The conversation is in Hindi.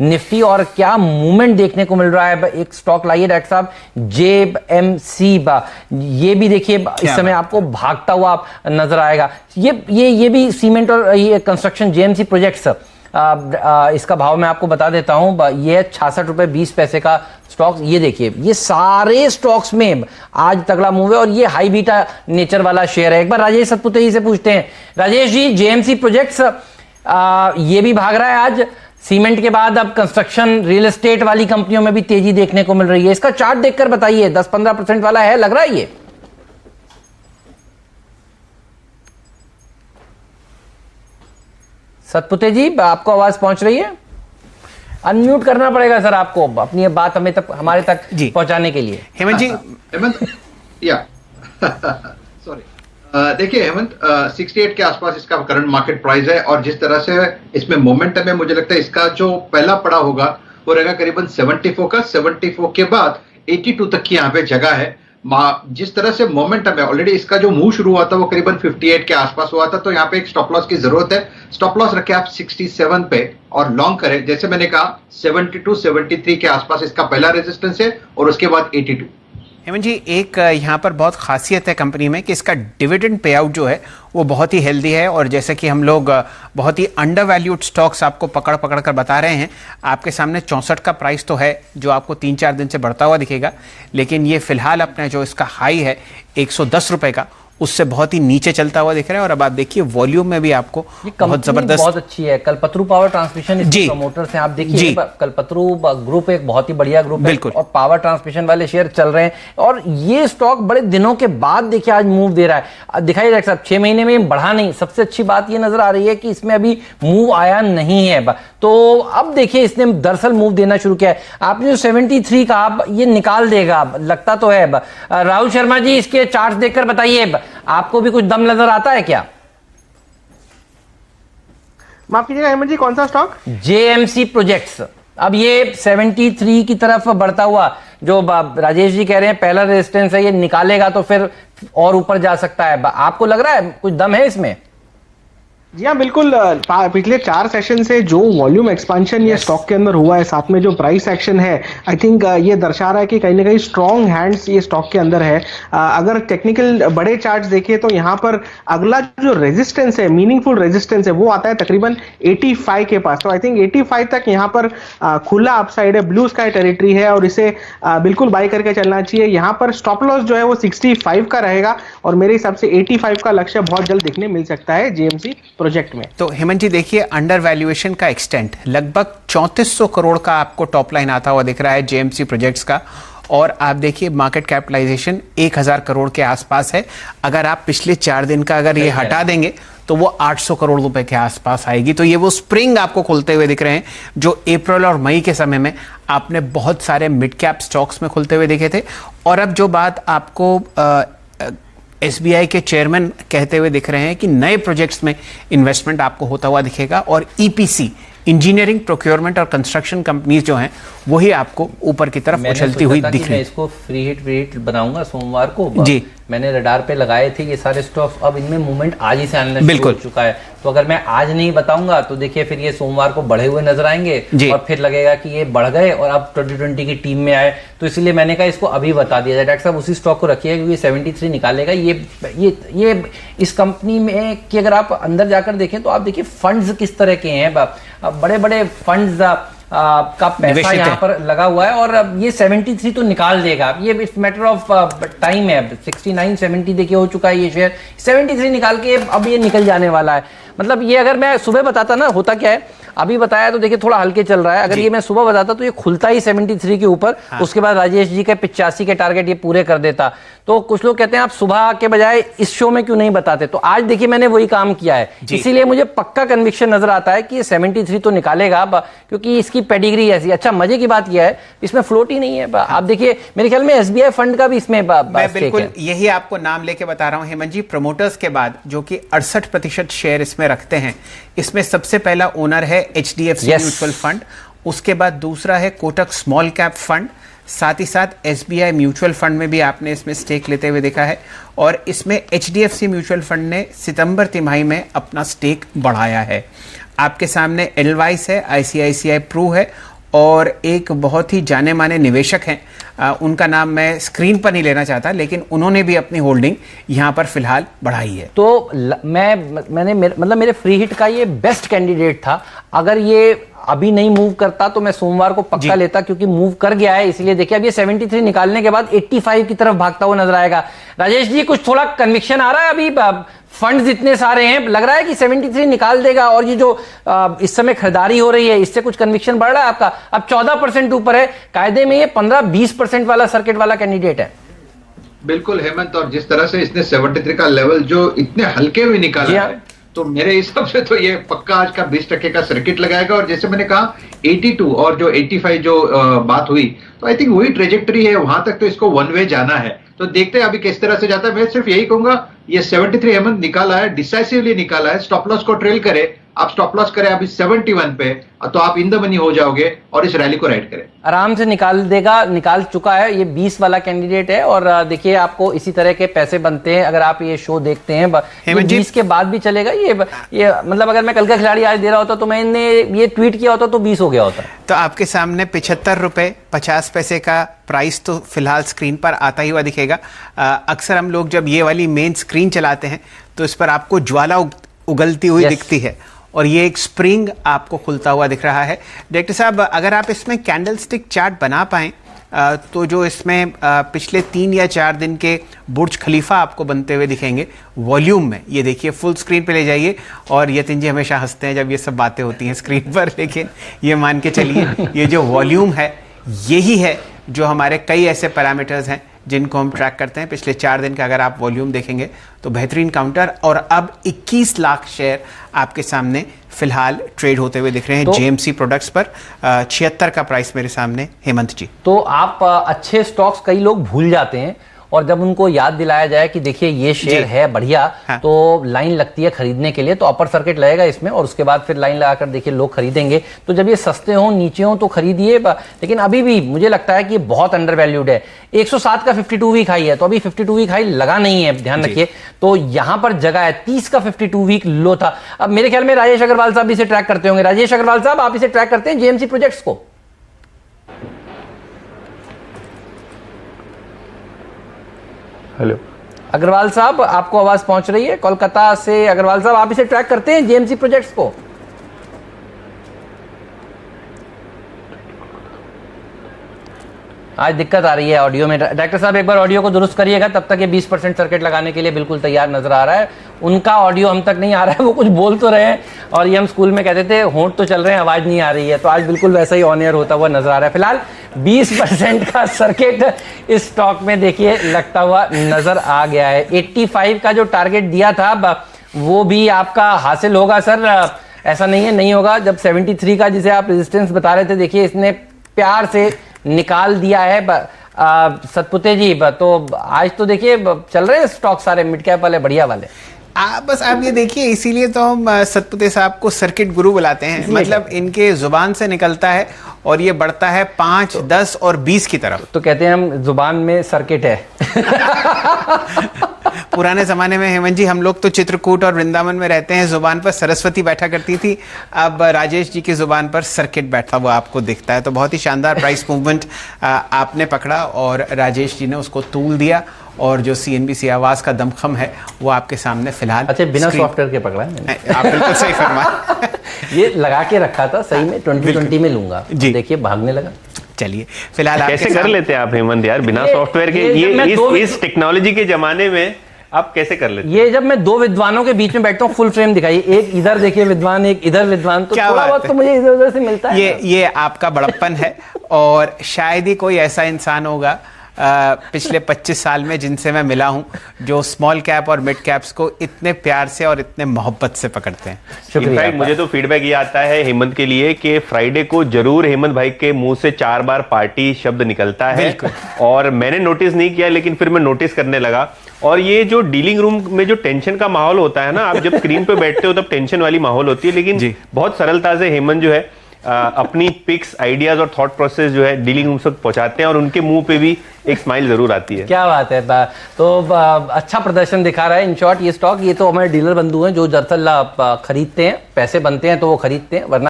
निफ्टी और क्या मूवमेंट देखने को मिल रहा है। एक स्टॉक लाइए डॉक्टर साहब, जेएमसी, ये भी देखिए इस समय आपको भागता हुआ नजर आएगा। ये भी सीमेंट और ये कंस्ट्रक्शन जेएमसी प्रोजेक्ट्स, इसका भाव मैं आपको बता देता हूं, ये 66 रुपए 20 पैसे का स्टॉक। ये देखिए ये सारे स्टॉक्स में आज तगड़ा मूव है और ये हाई बीटा नेचर वाला शेयर है। एक बार राजेश सतपुते जी से पूछते हैं। राजेश जी, जेएमसी प्रोजेक्ट्स ये भी भाग रहा है आज, सीमेंट के बाद अब कंस्ट्रक्शन रियल एस्टेट वाली कंपनियों में भी तेजी देखने को मिल रही है। इसका चार्ट देखकर बताइए, 10-15% वाला है, लग रहा है ये? सतपुते जी, आपको आवाज पहुंच रही है? अनम्यूट करना पड़ेगा सर आपको अपनी बात हमें तक, हमारे तक पहुंचाने के लिए। हेमंत जी, या सॉरी, देखिए हेमंत, 68 के आसपास इसका करंट मार्केट प्राइस है और जिस तरह से इसमें मोमेंटम है, मुझे लगता है इसका जो पहला पड़ा होगा वो रहेगा करीबन 74 का। 74 के बाद 82 तक की यहाँ पे जगह है। जिस तरह से मोमेंटम है, ऑलरेडी इसका जो मूव शुरू हुआ था वो करीबन 58 के आसपास हुआ था, तो यहाँ पे एक स्टॉप लॉस की जरूरत है। स्टॉप लॉस रखे आप 67 पे और लॉन्ग करें, जैसे मैंने कहा 72-73 के आसपास इसका पहला रेजिस्टेंस है और उसके बाद 82। हेमंत जी, एक यहाँ पर बहुत खासियत है कंपनी में कि इसका डिविडेंड पे आउट जो है वो बहुत ही हेल्दी है और जैसे कि हम लोग बहुत ही अंडर वैल्यूड स्टॉक्स आपको पकड़ कर बता रहे हैं। आपके सामने 64 का प्राइस तो है जो आपको 3-4 दिन से बढ़ता हुआ दिखेगा, लेकिन ये फिलहाल अपने जो इसका हाई है 110 रुपए का, उससे बहुत ही नीचे चलता हुआ दिख रहा है। और अब आप देखिए वॉल्यूम में भी आपको बहुत जबरदस्त, बहुत अच्छी है। कल्पतरू पावर ट्रांसमिशन इसके प्रमोटर्स हैं, आप देखिए कल्पतरू ग्रुप एक बहुत ही बढ़िया ग्रुप है और पावर ट्रांसमिशन वाले शेयर चल रहे हैं और ये स्टॉक बड़े दिनों के बाद देखिए आज मूव दे रहा है। दिखाई डॉक्टर साहब 6 महीने में बढ़ा नहीं, सबसे अच्छी बात ये नजर आ रही है कि इसमें अभी मूव आया नहीं है। तो अब देखिए इसने दरअसल मूव देना शुरू किया है। आपने जो 73 का आप ये निकाल देगा लगता तो है। राहुल शर्मा जी, इसके चार्ट देखकर बताइए, आपको भी कुछ दम नजर आता है क्या? माफ कीजिएगा हेमंत जी, कौन सा स्टॉक? JMC projects. अब ये 73 की तरफ बढ़ता हुआ, जो राजेश जी कह रहे हैं पहला रेजिस्टेंस है, ये निकालेगा तो फिर और ऊपर जा सकता है। आपको लग रहा है कुछ दम है इसमें? जी हाँ, बिल्कुल। पिछले 4 सेशन से जो वॉल्यूम एक्सपांशन ये स्टॉक के अंदर हुआ है, साथ में जो प्राइस एक्शन है, आई थिंक ये दर्शा रहा है कि कहीं ना कहीं स्ट्रॉन्ग हैंड्स ये स्टॉक के अंदर है। अगर टेक्निकल बड़े चार्ट्स देखिए तो यहाँ पर अगला जो रेजिस्टेंस है, मीनिंगफुल रेजिस्टेंस है, वो आता है तकरीबन 85 के पास। तो आई थिंक 85 तक यहाँ पर खुला अपसाइड है, ब्लू स्काई टेरिटरी है और इसे बिल्कुल बाय करके चलना चाहिए। यहाँ पर स्टॉप लॉस जो है वो 65 का रहेगा और मेरे हिसाब से 85 का लक्ष्य बहुत जल्द दिखने मिल सकता है जेएमसी प्रोजेक्ट में। तो हेमंत जी देखिए, अंडर वैल्यूएशन का एक्सटेंट लगभग 3400 करोड़ का आपको टॉप लाइन आता हुआ दिख रहा है जेएमसी प्रोजेक्ट्स का, और आप देखिए मार्केट कैपिटलाइजेशन 1000 करोड़ के आसपास है। अगर आप पिछले 4 दिन का अगर ये हटा देंगे तो वो 800 करोड़ रुपए के आसपास आएगी। तो ये वो स्प्रिंग आपको खुलते हुए दिख रहे हैं जो अप्रैल और मई के समय में आपने बहुत सारे मिड कैप स्टॉक्स में खुलते हुए देखे थे। और अब जो बात आपको एसबीआई के चेयरमैन कहते हुए दिख रहे हैं कि नए प्रोजेक्ट्स में इन्वेस्टमेंट आपको होता हुआ दिखेगा और ईपीसी, इंजीनियरिंग प्रोक्योरमेंट और कंस्ट्रक्शन कंपनीज जो हैं वही आपको ऊपर की तरफ उछलती हुई दिख रही है। मैं इसको फ्री हिट बनाऊंगा सोमवार को जी। मैंने रडार पे लगाए थे ये सारे स्टॉक्स, अब इनमें मूवमेंट आज ही से आने शुरू हो चुका है। तो अगर मैं आज नहीं बताऊंगा तो देखिए फिर ये सोमवार को बढ़े हुए नजर आएंगे और फिर लगेगा कि ये बढ़ गए और अब 2020 की टीम में आए। तो इसलिए मैंने कहा इसको अभी बता दिया जाए। डॉक्टर साहब उसी स्टॉक को रखिए क्योंकि 73 निकालेगा। ये इस कंपनी में कि अगर आप अंदर जाकर देखें तो आप देखिए फंड्स किस तरह के हैं, बड़े बड़े फंड्स का पैसा यहाँ पर लगा हुआ है और ये 73 तो निकाल देगा। ये इट्स मैटर ऑफ टाइम है। 69-70 देखिए हो चुका है ये शेयर, 73 निकाल के अब ये निकल जाने वाला है। मतलब ये अगर मैं सुबह बताता ना, होता क्या है अभी बताया तो देखिए थोड़ा हल्के चल रहा है, अगर ये मैं सुबह बताता तो ये खुलता ही 73 के ऊपर। उसके बाद राजेश जी के 85 के टारगेट ये पूरे कर देता। तो कुछ लोग कहते हैं आप सुबह के बजाय इस शो में क्यों नहीं बताते, तो आज देखिए मैंने वही काम किया है। इसीलिए मुझे पक्का कन्विक्शन नजर आता है कि ये 73 तो निकालेगा क्योंकि इसकी पेडिग्री ऐसी। अच्छा मजे की बात यह है इसमें फ्लोट ही नहीं है। आप देखिए मेरे ख्याल में एसबीआई फंड का भी इसमें बिल्कुल यही आपको नाम लेके बता रहा हूं हेमंत जी। प्रमोटर्स के बाद जो कि 68% शेयर इसमें रखते हैं, इसमें सबसे पहला ओनर है एचडीएफसी म्यूचुअल फंड, उसके बाद दूसरा है कोटक स्मॉल कैप फंड, साथ ही साथ एसबीआई म्यूचुअल फंड में भी आपने इसमें स्टेक लेते हुए देखा है। और इसमें एचडीएफसी म्यूचुअल फंड ने सितंबर तिमाही में अपना स्टेक बढ़ाया है। आपके सामने एडवाइस है, आईसीआईसीआई प्रू है और एक बहुत ही जाने माने निवेशक हैं, उनका नाम मैं स्क्रीन पर नहीं लेना चाहता, लेकिन उन्होंने भी अपनी होल्डिंग यहाँ पर फिलहाल बढ़ाई है। तो मैंने मतलब मेरे फ्री हिट का ये बेस्ट कैंडिडेट था। अगर ये अभी नहीं मूव करता तो मैं सोमवार को पक्का लेता, क्योंकि मूव कर गया है। इसलिए देखिए अब ये 73 निकालने के बाद 85 की तरफ भागता हुआ नजर आएगा। राजेश जी, कुछ थोड़ा कन्विक्शन आ रहा है? अभी फंड्स इतने सारे हैं, लग रहा है कि 73 निकाल देगा, और ये जो इस समय खरीदारी हो रही है इससे कुछ कन्विक्शन बढ़ रहा है आपका? अब 14% ऊपर है, कायदे में ये 15-20% वाला सर्किट वाला कैंडिडेट है। बिल्कुल हेमंत, और जिस तरह से इसने 73 का लेवल जो इतने हल्के में निकाला है, तो मेरे हिसाब से तो ये पक्का आज का 20% का सर्किट लगाएगा। और जैसे मैंने कहा 82 और जो 85 जो बात हुई, तो आई थिंक वही ट्रेजेक्टरी है, वहां तक तो इसको वन वे जाना है। तो देखते हैं अभी किस तरह से जाता है। मैं सिर्फ यही कहूंगा, ये 73 हेमंत निकाला है, डिसाइसिवली निकाला है। स्टॉप लॉस को ट्रेल करे, आप स्टॉप लॉस करें अभी 71 पे, तो आप इन द मनी हो जाओगे और इस रैली को राइड करें। आराम से निकाल देगा, निकाल चुका है। ये 20 वाला कैंडिडेट है, और देखिए आपको इसी तरह के पैसे बनते हैं अगर आप ये शो देखते हैं। 20 के बाद भी चलेगा ये मतलब अगर मैं कल का खिलाड़ी आज दे रहा होता तो मैंने ये ट्वीट किया होता तो 20 हो गया होता। तो आपके सामने 75 रुपए 50 पैसे का प्राइस तो फिलहाल स्क्रीन पर आता ही हुआ दिखेगा। अक्सर हम लोग जब ये वाली मेन स्क्रीन चलाते हैं तो इस पर आपको ज्वाला उगलती हुई दिखती है, और ये एक स्प्रिंग आपको खुलता हुआ दिख रहा है। डायरेक्टर साहब, अगर आप इसमें कैंडल स्टिक चार्ट बना पाएं तो जो इसमें पिछले 3 या 4 दिन के बुर्ज खलीफा आपको बनते हुए दिखेंगे वॉल्यूम में, ये देखिए फुल स्क्रीन पे ले जाइए। और यतिन जी हमेशा हंसते हैं जब ये सब बातें होती हैं स्क्रीन पर, लेकिन ये मान के चलिए ये जो वॉल्यूम है यही है जो हमारे कई ऐसे पैरामीटर्स हैं जिनको हम ट्रैक करते हैं। पिछले 4 दिन का अगर आप वॉल्यूम देखेंगे तो बेहतरीन काउंटर, और अब 21 लाख शेयर आपके सामने फिलहाल ट्रेड होते हुए दिख रहे हैं जेएमसी प्रोडक्ट्स पर। 76 का प्राइस मेरे सामने हेमंत जी। तो आप अच्छे स्टॉक्स कई लोग भूल जाते हैं, और जब उनको याद दिलाया जाए कि देखिए ये शेयर है बढ़िया, तो लाइन लगती है खरीदने के लिए, तो अपर सर्किट लगेगा इसमें, और उसके बाद फिर लाइन लगाकर देखिए लोग खरीदेंगे। तो जब ये सस्ते हों नीचे हों तो खरीदिए, लेकिन अभी भी मुझे लगता है कि बहुत अंडर वैल्यूड है। 107 का 52 वीक हाई है, तो अभी 52 वीक हाई लगा नहीं है, ध्यान रखिए। तो यहां पर जगह है। 30 का 52 वीक लो था। अब मेरे ख्याल में राजेश अग्रवाल साहब इसे ट्रैक करते होंगे। राजेश अग्रवाल साहब, आप इसे ट्रैक करते हैं जेएमसी प्रोजेक्ट्स को? हेलो अग्रवाल साहब, आपको आवाज पहुंच रही है कोलकाता से? अग्रवाल साहब, आप इसे ट्रैक करते हैं जेएमसी प्रोजेक्ट्स को? आज दिक्कत आ रही है ऑडियो में। डॉक्टर साहब एक बार ऑडियो को दुरुस्त करिएगा, तब तक ये 20% सर्किट लगाने के लिए बिल्कुल तैयार नजर आ रहा है। उनका ऑडियो हम तक नहीं आ रहा है, वो कुछ बोल तो रहे हैं, और ये हम स्कूल में कहते थे होंठ तो चल रहे हैं आवाज नहीं आ रही है, तो आज बिल्कुल वैसा ही ऑन एयर होता हुआ नजर आ रहा है। फिलहाल 20% का सर्किट इस स्टॉक में देखिए लगता हुआ नजर आ गया है। 85 का जो टारगेट दिया था वो भी आपका हासिल होगा सर, ऐसा नहीं है नहीं होगा। जब 73 का जिसे आप रेजिस्टेंस बता रहे थे, देखिए इसने प्यार से निकाल दिया है सतपुते जी। तो आज तो देखिए चल रहे हैं स्टॉक सारे मिड कैप वाले बढ़िया वाले। बस आप ये देखिए, इसीलिए तो हम सतपुते साहब को सर्किट गुरु बुलाते हैं। मतलब इनके जुबान से निकलता है और ये बढ़ता है 5, 10 और 20 की तरफ। तो कहते हैं हम जुबान में सर्किट है। पुराने जमाने में हेमंत जी हम लोग तो चित्रकूट और वृंदावन में रहते हैं, जुबान पर सरस्वती बैठा करती थी, अब राजेश जी की जुबान पर सर्किट बैठा हुआ आपको दिखता है। तो बहुत ही शानदार प्राइस मूवमेंट आपने पकड़ा और राजेश जी ने उसको तूल दिया, और जो सीएनबीसी आवाज का दमखम है वो आपके सामने फिलहाल। अच्छा, बिना सॉफ्टवेयर के पकड़ा है मैंने। आप बिल्कुल सही फरमा। ये लगा के रखा था सही में 2020 में लूंगा जी, देखिए भागने लगा। चलिए फिलहाल कैसे कर लेते हैं आप हेमंत यार बिना सॉफ्टवेयर के? ये इस टेक्नोलॉजी के जमाने में आप कैसे कर लेते हैं? ये जब मैं 2 विद्वानों के बीच में बैठता हूँ, फुल फ्रेम दिखाइए, एक इधर देखिए विद्वान, एक इधर विद्वान, तो थोड़ा बहुत तो मुझे इधर उधर से मिलता है। ये आपका बड़प्पन है, और शायद ही कोई ऐसा इंसान होगा पिछले 25 साल में जिनसे मैं मिला हूं जो स्मॉल कैप और मिड कैप्स को इतने प्यार से और इतने मोहब्बत से पकड़ते हैं। इनफैक्ट मुझे तो फीडबैक ये आता है हेमंत के लिए कि फ्राइडे को जरूर हेमंत भाई के मुंह से 4 बार पार्टी शब्द निकलता है, और मैंने नोटिस नहीं किया लेकिन फिर मैं नोटिस करने लगा। और ये जो डीलिंग रूम में जो टेंशन का माहौल होता है ना, आप जब स्क्रीन पे बैठते हो तब टेंशन वाली माहौल होती है, लेकिन बहुत सरलता से हेमंत जो है अपनी पिक्स, आइडियाज और थॉट प्रोसेस जो है डीलिंग रूम तक पहुंचाते हैं और उनके मुंह पे भी एक स्माइल जरूर आती है। क्या बात है। तो अच्छा प्रदर्शन दिखा रहा है इन शॉर्ट ये स्टॉक। ये तो हमारे डीलर बंधु हैं जो दरअसल खरीदते हैं, पैसे बनते हैं तो वो खरीदते हैं, वरना